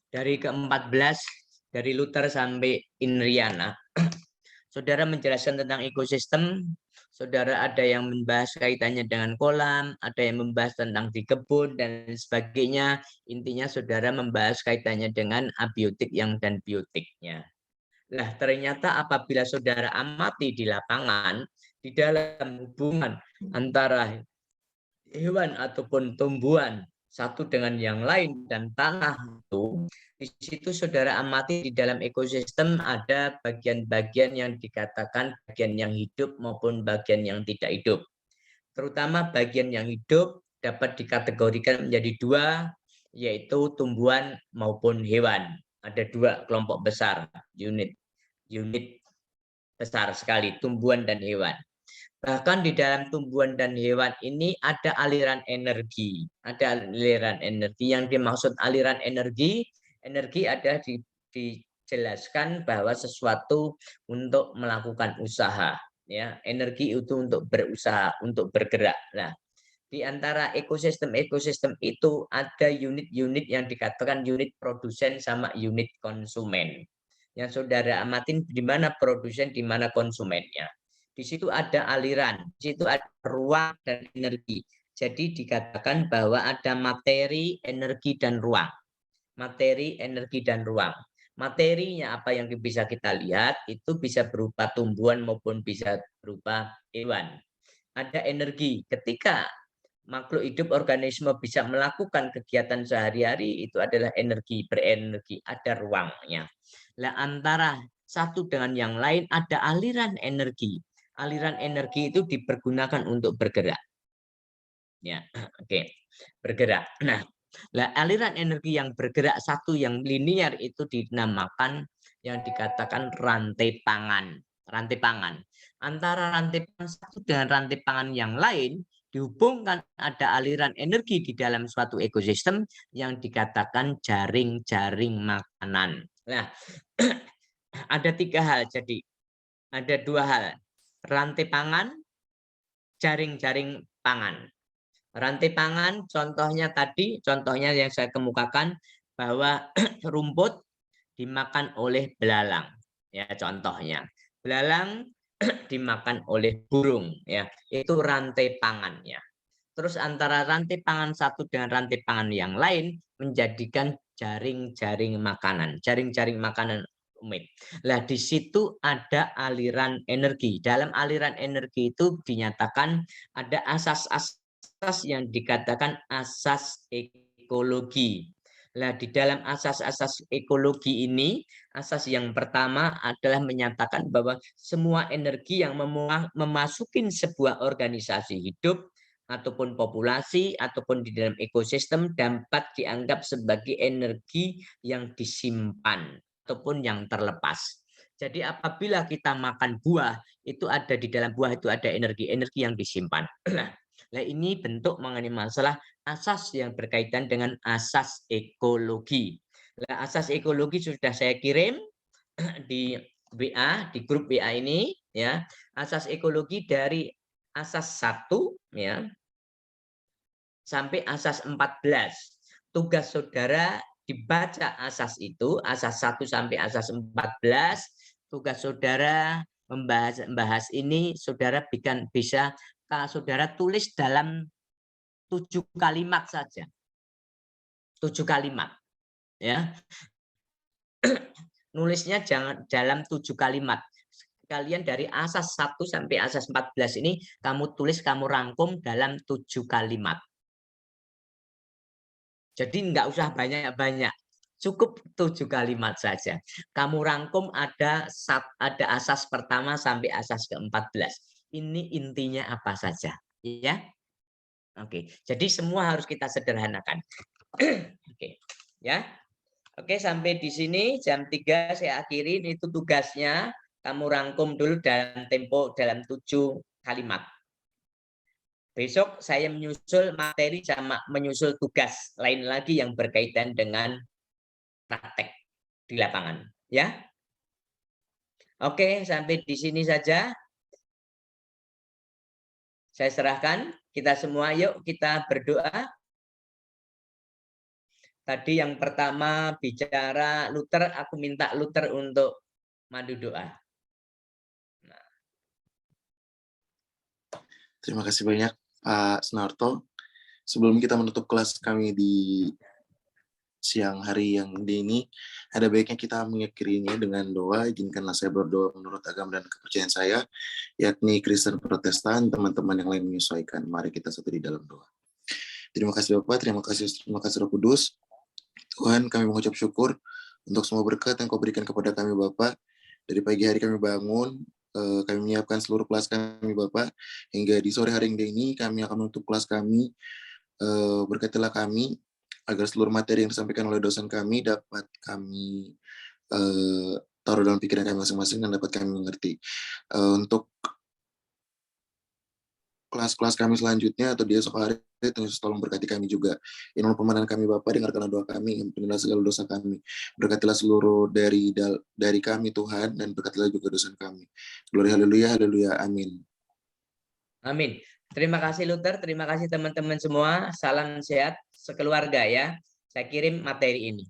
Dari ke-14, dari Luther sampai Inriana. Saudara menjelaskan tentang ekosistem, saudara ada yang membahas kaitannya dengan kolam, ada yang membahas tentang di kebun, dan sebagainya. Intinya saudara membahas kaitannya dengan abiotik dan biotiknya. Nah, ternyata apabila saudara amati di lapangan, di dalam hubungan antara hewan ataupun tumbuhan satu dengan yang lain dan tanah itu, di situ saudara amati di dalam ekosistem ada bagian-bagian yang dikatakan bagian yang hidup maupun bagian yang tidak hidup. Terutama bagian yang hidup dapat dikategorikan menjadi 2, yaitu tumbuhan maupun hewan. Ada 2 kelompok besar, unit besar sekali, tumbuhan dan hewan. Bahkan di dalam tumbuhan dan hewan ini ada aliran energi. Ada aliran energi. Yang dimaksud aliran energi ada dijelaskan bahwa sesuatu untuk melakukan usaha. Ya, energi itu untuk berusaha, untuk bergerak. Nah, di antara ekosistem itu ada unit-unit yang dikatakan unit produsen sama unit konsumen. Yang saudara amatin di mana produsen, di mana konsumennya. Di situ ada aliran, di situ ada ruang dan energi. Jadi dikatakan bahwa ada materi, energi, dan ruang. Materi, energi, dan ruang. Materinya apa yang bisa kita lihat, itu bisa berupa tumbuhan maupun bisa berupa hewan. Ada energi. Ketika makhluk hidup organisme bisa melakukan kegiatan sehari-hari, itu adalah energi, berenergi, ada ruangnya. Nah, antara satu dengan yang lain ada aliran energi. Aliran energi itu dipergunakan untuk bergerak. Ya, oke. Bergerak. Nah, aliran energi yang bergerak satu yang linear itu dinamakan yang dikatakan rantai pangan. Rantai pangan. Antara rantai pangan satu dengan rantai pangan yang lain dihubungkan ada aliran energi di dalam suatu ekosistem yang dikatakan jaring-jaring makanan. Nah, ada 3 hal. Jadi ada 2 hal. Rantai pangan, jaring-jaring pangan. Rantai pangan contohnya yang saya kemukakan bahwa rumput dimakan oleh belalang. Ya, contohnya. Belalang dimakan oleh burung, ya. Itu rantai pangannya. Terus antara rantai pangan satu dengan rantai pangan yang lain menjadikan jaring-jaring makanan. Jaring-jaring makanan umit. Nah, di situ ada aliran energi. Dalam aliran energi itu dinyatakan ada asas-asas yang dikatakan asas ekologi. Nah, di dalam asas-asas ekologi ini, asas yang pertama adalah menyatakan bahwa semua energi yang memasukin sebuah organisasi hidup ataupun populasi ataupun di dalam ekosistem dapat dianggap sebagai energi yang disimpan ataupun yang terlepas. Jadi apabila kita makan buah, itu ada di dalam buah itu ada energi yang disimpan. Nah, ini bentuk mengenai masalah asas yang berkaitan dengan asas ekologi. Nah, asas ekologi sudah saya kirim di WA, di grup WA ini ya. Asas ekologi dari asas 1 ya sampai asas 14. Tugas saudara dibaca asas itu, asas 1 sampai asas 14. Tugas saudara membahas ini, saudara bisa saudara tulis dalam 7 kalimat saja. 7 kalimat. Ya. Nulisnya jangan dalam 7 kalimat. Kalian dari asas 1 sampai asas 14 ini kamu tulis, kamu rangkum dalam 7 kalimat. Jadi enggak usah banyak-banyak. Cukup 7 kalimat saja. Kamu rangkum ada asas pertama sampai asas ke-14. Ini intinya apa saja, ya? Oke. Jadi semua harus kita sederhanakan. Oke, ya. Oke, sampai di sini jam 3 saya akhirin, itu tugasnya. Kamu rangkum dulu dalam tempo dalam 7 kalimat. Besok saya menyusul materi sama menyusul tugas lain lagi yang berkaitan dengan praktek di lapangan, ya. Oke, sampai di sini saja. Saya serahkan kita semua, yuk kita berdoa. Tadi yang pertama bicara Luther, aku minta Luther untuk madu doa. Terima kasih banyak Pak Sunarto. Sebelum kita menutup kelas kami di siang hari yang ini, ada baiknya kita mengakhirinya dengan doa. Izinkanlah saya berdoa menurut agama dan kepercayaan saya, yakni Kristen Protestan, teman-teman yang lain menyesuaikan. Mari kita satu di dalam doa. Terima kasih Bapak, terima kasih Roh Kudus. Tuhan, kami mengucap syukur untuk semua berkat yang Kau berikan kepada kami Bapak. Dari pagi hari kami bangun, kami menyiapkan seluruh kelas kami Bapak, hingga di sore hari ini kami akan menutup kelas kami. Berkatilah kami agar seluruh materi yang disampaikan oleh dosen kami dapat kami taruh dalam pikiran kami masing-masing dan dapat kami mengerti. Untuk kelas-kelas kami selanjutnya atau di esok hari, Tuhan Yesus tolong berkati kami juga. Inilah pemandang kami Bapa, dengarkanlah doa kami, ampunilah segala dosa kami. Berkatilah seluruh dari kami Tuhan, dan berkatilah juga dosa kami. Gloria, haleluya, haleluya, amin. Amin. Terima kasih Luther, terima kasih teman-teman semua. Salam sehat sekeluarga ya. Saya kirim materi ini.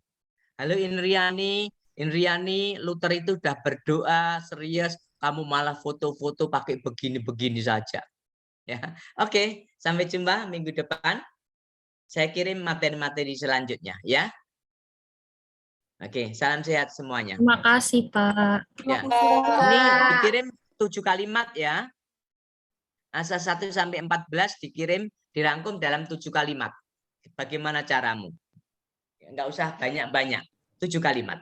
Halo Inriani, Luther itu udah berdoa serius, kamu malah foto-foto pakai begini-begini saja. Ya, oke, sampai jumpa minggu depan. Saya kirim materi-materi selanjutnya, ya. Oke, salam sehat semuanya. Terima kasih, Pak. Ya. Ini dikirim 7 kalimat ya. Asas 1 sampai 14 dikirim, dirangkum dalam 7 kalimat. Bagaimana caramu? Enggak usah banyak-banyak, 7 kalimat.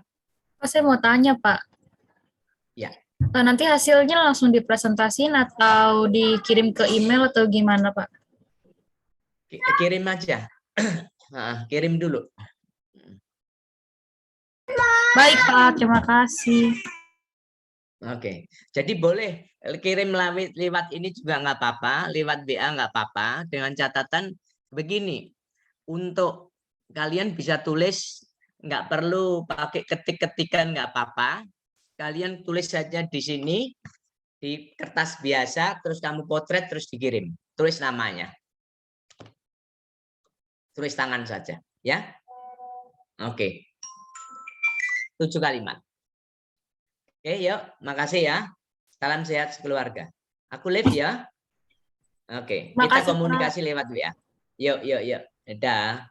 Saya mau tanya, Pak. Ya. Nanti hasilnya langsung dipresentasiin atau dikirim ke email atau gimana, Pak? Kirim aja. Kirim dulu. Baik, Pak. Terima kasih. Oke. Jadi boleh kirim lewat ini juga nggak apa-apa, lewat WA nggak apa-apa, dengan catatan begini. Untuk kalian bisa tulis, nggak perlu pakai ketik-ketikan, nggak apa-apa. Kalian tulis saja di sini, di kertas biasa, terus kamu potret, terus dikirim. Tulis namanya. Tulis tangan saja, ya. Oke. 7 kalimat. Oke, yuk. Makasih ya. Salam sehat sekeluarga. Aku live ya. Oke. Kita komunikasi lewat WA. Yuk. Dadah.